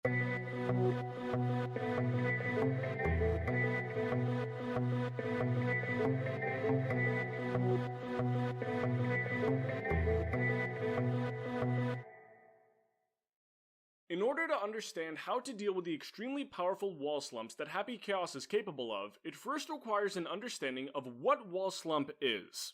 In order to understand how to deal with the extremely powerful wall slumps that Happy Chaos is capable of, it first requires an understanding of what wall slump is.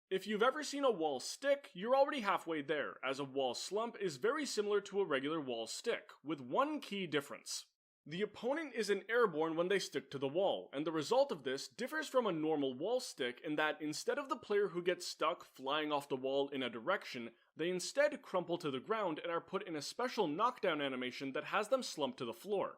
If you've ever seen a wall stick, you're already halfway there, as a wall slump is very similar to a regular wall stick, with one key difference. The opponent isn't airborne when they stick to the wall, and the result of this differs from a normal wall stick in that instead of the player who gets stuck flying off the wall in a direction, they instead crumple to the ground and are put in a special knockdown animation that has them slump to the floor.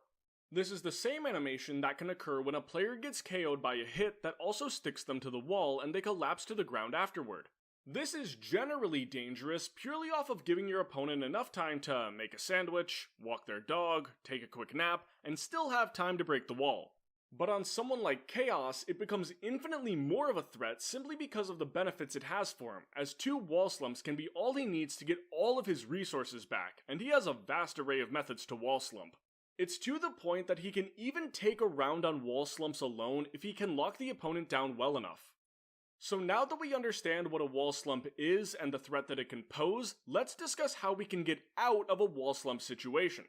This is the same animation that can occur when a player gets KO'd by a hit that also sticks them to the wall and they collapse to the ground afterward. This is generally dangerous purely off of giving your opponent enough time to make a sandwich, walk their dog, take a quick nap, and still have time to break the wall. But on someone like Chaos, it becomes infinitely more of a threat simply because of the benefits it has for him, as 2 wall slumps can be all he needs to get all of his resources back, and he has a vast array of methods to wall slump. It's to the point that he can even take a round on wall slumps alone if he can lock the opponent down well enough. So now that we understand what a wall slump is and the threat that it can pose, let's discuss how we can get out of a wall slump situation.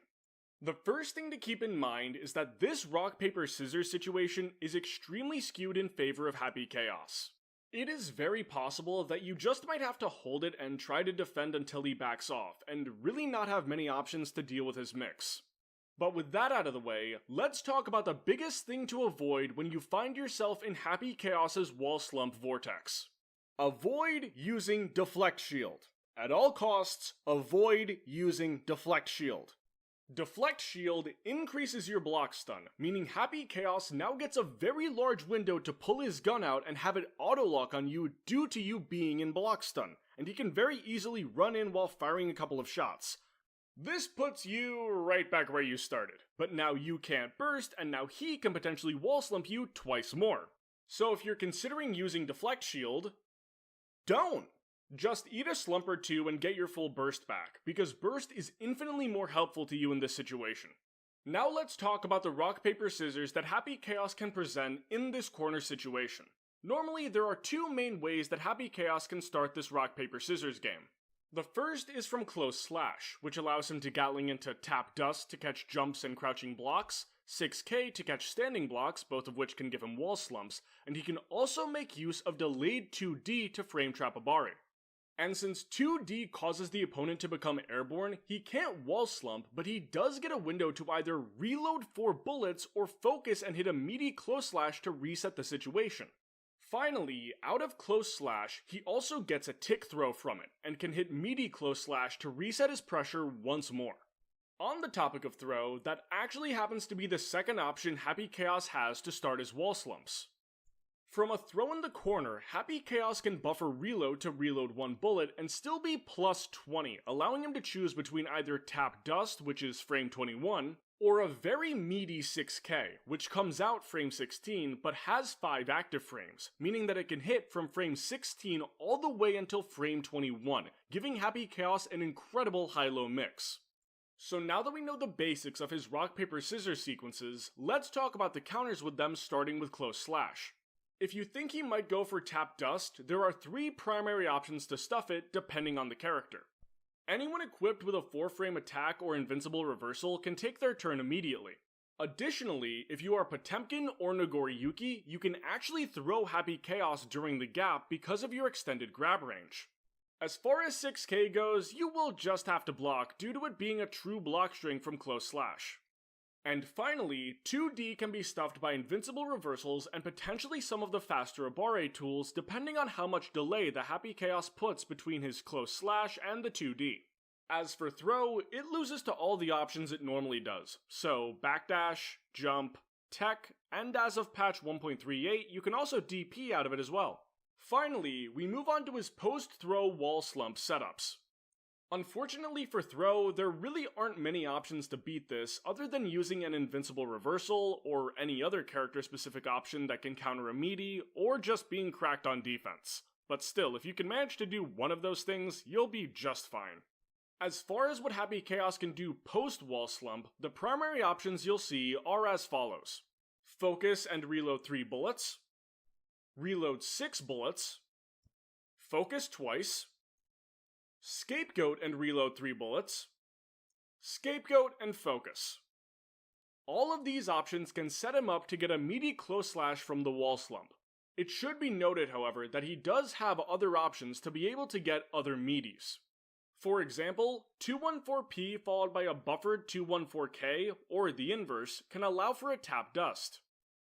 The first thing to keep in mind is that this rock paper scissors situation is extremely skewed in favor of Happy Chaos. It is very possible that you just might have to hold it and try to defend until he backs off, and really not have many options to deal with his mix. But with that out of the way, let's talk about the biggest thing to avoid when you find yourself in Happy Chaos's wall slump vortex. Avoid using Deflect Shield. At all costs, avoid using Deflect Shield. Deflect Shield increases your block stun, meaning Happy Chaos now gets a very large window to pull his gun out and have it auto-lock on you due to you being in block stun, and he can very easily run in while firing a couple of shots. This puts you right back where you started, but now you can't burst, and now he can potentially wall slump you twice more. So if you're considering using Deflect Shield, don't! Just eat a slump or 2 and get your full burst back, because burst is infinitely more helpful to you in this situation. Now let's talk about the rock paper scissors that Happy Chaos can present in this corner situation. Normally there are 2 main ways that Happy Chaos can start this rock paper scissors game. The first is from Close Slash, which allows him to Gatling into Tap Dust to catch jumps and crouching blocks, 6K to catch standing blocks, both of which can give him wall slumps, and he can also make use of Delayed 2D to frame trap Abari. And since 2D causes the opponent to become airborne, he can't wall slump, but he does get a window to either reload 4 bullets or focus and hit a meaty Close Slash to reset the situation. Finally, out of Close Slash, he also gets a tick throw from it, and can hit meaty Close Slash to reset his pressure once more. On the topic of throw, that actually happens to be the second option Happy Chaos has to start his wall slumps. From a throw in the corner, Happy Chaos can buffer reload to reload 1 bullet and still be plus 20, allowing him to choose between either Tap Dust, which is frame 21, or a very meaty 6K, which comes out frame 16 but has 5 active frames, meaning that it can hit from frame 16 all the way until frame 21, giving Happy Chaos an incredible high-low mix. So now that we know the basics of his rock paper scissors sequences, let's talk about the counters with them, starting with Close Slash. If you think he might go for Tap Dust, there are 3 primary options to stuff it depending on the character. Anyone equipped with a 4-frame attack or invincible reversal can take their turn immediately. Additionally, if you are Potemkin or Nagoriyuki, you can actually throw Happy Chaos during the gap because of your extended grab range. As far as 6K goes, you will just have to block due to it being a true block string from Close Slash. And finally, 2D can be stuffed by invincible reversals and potentially some of the faster Abare tools depending on how much delay the Happy Chaos puts between his Close Slash and the 2D. As for throw, it loses to all the options it normally does, so backdash, jump, tech, and as of patch 1.38 you can also DP out of it as well. Finally, we move on to his post-throw wall slump setups. Unfortunately for throw, there really aren't many options to beat this other than using an invincible reversal or any other character specific option that can counter a meaty or just being cracked on defense. But still, if you can manage to do one of those things, you'll be just fine. As far as what Happy Chaos can do post-wall slump, the primary options you'll see are as follows. Focus and reload 3 bullets, reload 6 bullets, focus twice, scapegoat and reload 3 bullets, scapegoat and focus. All of these options can set him up to get a meaty close slash from the wall slump. It should be noted, however, that he does have other options to be able to get other meaties. For example, 214P followed by a buffered 214K, or the inverse, can allow for a tap dust.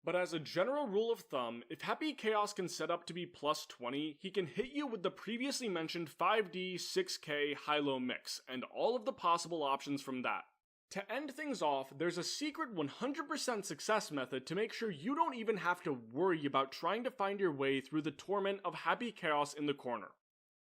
But as a general rule of thumb, if Happy Chaos can set up to be plus 20, he can hit you with the previously mentioned 5D 6K high-low mix, and all of the possible options from that. To end things off, there's a secret 100% success method to make sure you don't even have to worry about trying to find your way through the torment of Happy Chaos in the corner.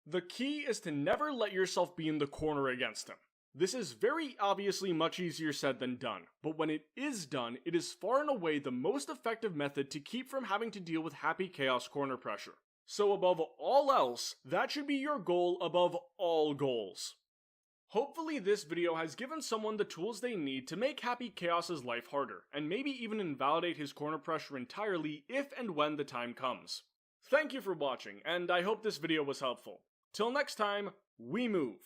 The key is to never let yourself be in the corner against him. This is very obviously much easier said than done, but when it is done, it is far and away the most effective method to keep from having to deal with Happy Chaos corner pressure. So above all else, that should be your goal above all goals. Hopefully this video has given someone the tools they need to make Happy Chaos's life harder, and maybe even invalidate his corner pressure entirely if and when the time comes. Thank you for watching, and I hope this video was helpful. Till next time, we move.